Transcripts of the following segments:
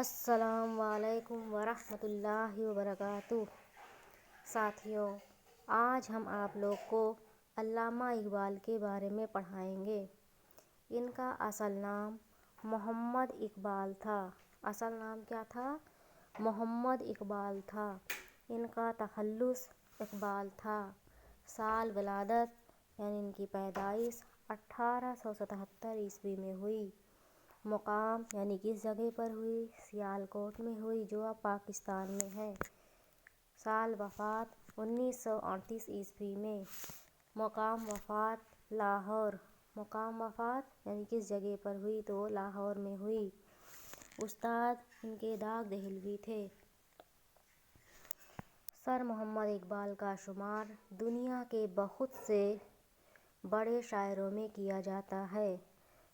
السلام علیکم ورحمۃ اللہ وبرکاتہ۔ ساتھیوں، آج ہم آپ لوگ کو علامہ اقبال کے بارے میں پڑھائیں گے۔ ان کا اصل نام محمد اقبال تھا۔ اصل نام کیا تھا؟ محمد اقبال تھا۔ ان کا تخلص اقبال تھا۔ سال ولادت یعنی ان کی پیدائش 1877 عیسوی میں ہوئی۔ مقام یعنی کس جگہ پر ہوئی؟ سیالکوٹ میں ہوئی، جو اب پاکستان میں ہے۔ سال وفات 1938 عیسوی میں۔ مقام وفات لاہور۔ مقام وفات یعنی کس جگہ پر ہوئی؟ تو وہ لاہور میں ہوئی۔ استاد ان کے داغ دہلوی تھے۔ سر محمد اقبال کا شمار دنیا کے بہت سے بڑے شاعروں میں کیا جاتا ہے۔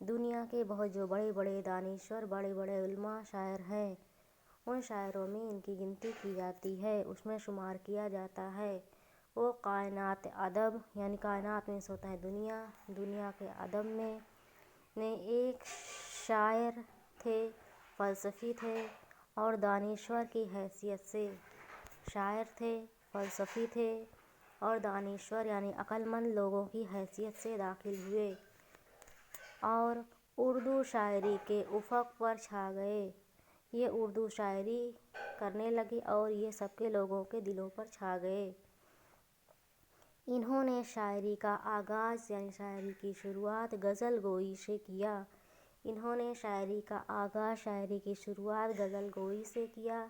دنیا کے بہت جو بڑے بڑے دانشور، بڑے بڑے علماء، شاعر ہیں، ان شاعروں میں ان کی گنتی کی جاتی ہے، اس میں شمار کیا جاتا ہے۔ وہ کائنات ادب یعنی کائنات میں سے ہوتا ہے دنیا، دنیا کے ادب میں ایک شاعر تھے، فلسفی تھے اور دانشور کی حیثیت سے۔ شاعر تھے، فلسفی تھے اور دانشور یعنی عقل مند لوگوں کی حیثیت سے داخل ہوئے اور اردو شاعری کے افق پر چھا گئے۔ یہ اردو شاعری کرنے لگے اور یہ سب کے لوگوں کے دلوں پر چھا گئے۔ انہوں نے شاعری کا آغاز یعنی شاعری کی شروعات غزل گوئی سے کیا۔ انہوں نے شاعری کا آغاز، شاعری کی شروعات غزل گوئی سے کیا،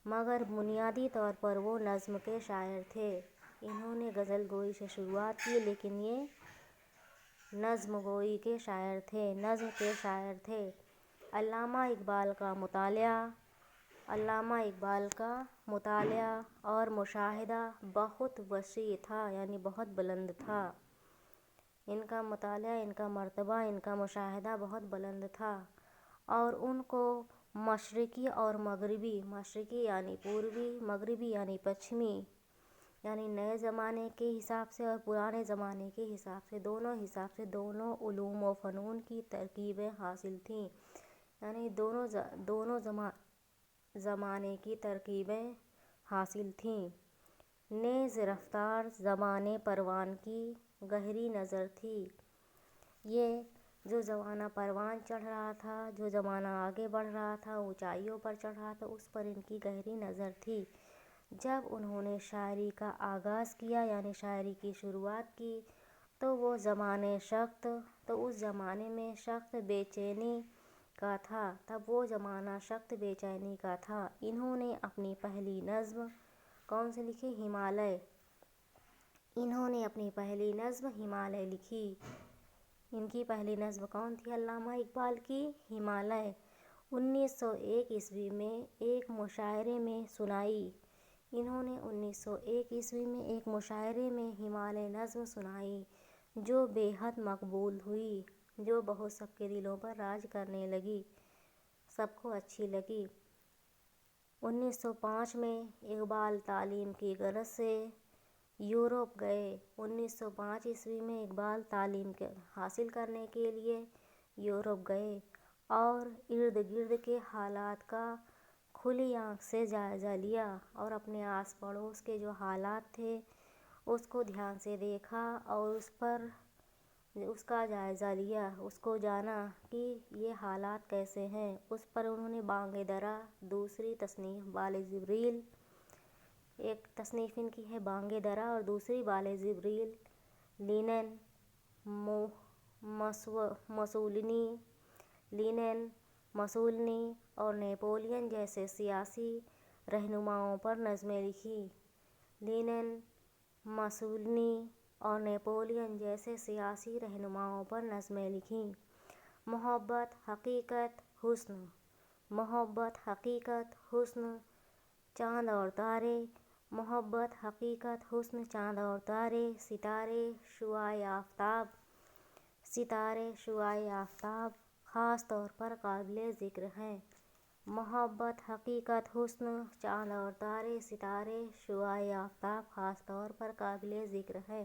مگر بنیادی طور پر وہ نظم کے شاعر تھے۔ انہوں نے غزل گوئی سے شروعات کی لیکن یہ نظم گوئی کے شاعر تھے، نظم کے شاعر تھے۔ علامہ اقبال کا مطالعہ، علامہ اقبال کا مطالعہ اور مشاہدہ بہت وسیع تھا یعنی بہت بلند تھا۔ ان کا مطالعہ، ان کا مرتبہ، ان کا مشاہدہ بہت بلند تھا اور ان کو مشرقی اور مغربی، مشرقی یعنی پوروی، مغربی یعنی پچھمی، یعنی نئے زمانے کے حساب سے اور پرانے زمانے کے حساب سے، دونوں علوم و فنون کی ترکیبیں حاصل تھیں، یعنی دونوں زمانے کی ترکیبیں حاصل تھیں۔ نیز رفتار زمانے پروان کی گہری نظر تھی۔ یہ جو زمانہ پروان چڑھ رہا تھا، جو زمانہ آگے بڑھ رہا تھا، اونچائیوں پر چڑھ رہا تھا، اس پر ان کی گہری نظر تھی۔ جب انہوں نے شاعری کا آغاز کیا یعنی شاعری کی شروعات کی تو اس زمانے میں سخت بے چینی کا تھا، تب وہ زمانہ سخت بے چینی کا تھا۔ انہوں نے اپنی پہلی نظم کون سی لکھی؟ ہمالیہ۔ انہوں نے اپنی پہلی نظم ہمالیہ لکھی۔ ان کی پہلی نظم کون تھی علامہ اقبال کی؟ ہمالیہ۔ 1901 عیسوی میں ایک مشاعرے میں سنائی۔ انہوں نے 1901 عیسوی میں ایک مشاعرے میں ہمالیہ نظم سنائی جو بے حد مقبول ہوئی، جو بہت سب کے دلوں پر راج کرنے لگی، سب کو اچھی لگی۔ 1905 میں اقبال تعلیم کی غرض سے یورپ گئے۔ 1905 عیسوی میں اقبال تعلیم حاصل کرنے کے لیے یورپ گئے اور ارد گرد کے حالات کا کھلی آنکھ سے جائزہ لیا اور اپنے آس پڑوس کے جو حالات تھے اس کو دھیان سے دیکھا اور اس کا جائزہ لیا، اس کو جانا کہ یہ حالات کیسے ہیں۔ اس پر انہوں نے بانگ درا، دوسری تصنیف بال جبریل، ایک تصنیف ان کی ہے بانگ درا اور دوسری بال جبریل، لینن، مسولینی اور نیپولین جیسے سیاسی رہنماؤں پر نظمیں لکھی۔ لینن، مسولینی اور نیپولین جیسے سیاسی رہنماؤں پر نظمیں لکھیں۔ محبت، حقیقت، حسن، محبت، حقیقت، حسن، چاند اور تارے، محبت، حقیقت، حسن، چاند اور تارے، ستارے شعاع آفتاب، ستارے شعاع آفتاب خاص طور پر قابل ذکر ہیں۔ محبت، حقیقت، حسن، چاند اور تارے، ستارے شعاع آفتاب خاص طور پر قابل ذکر ہیں۔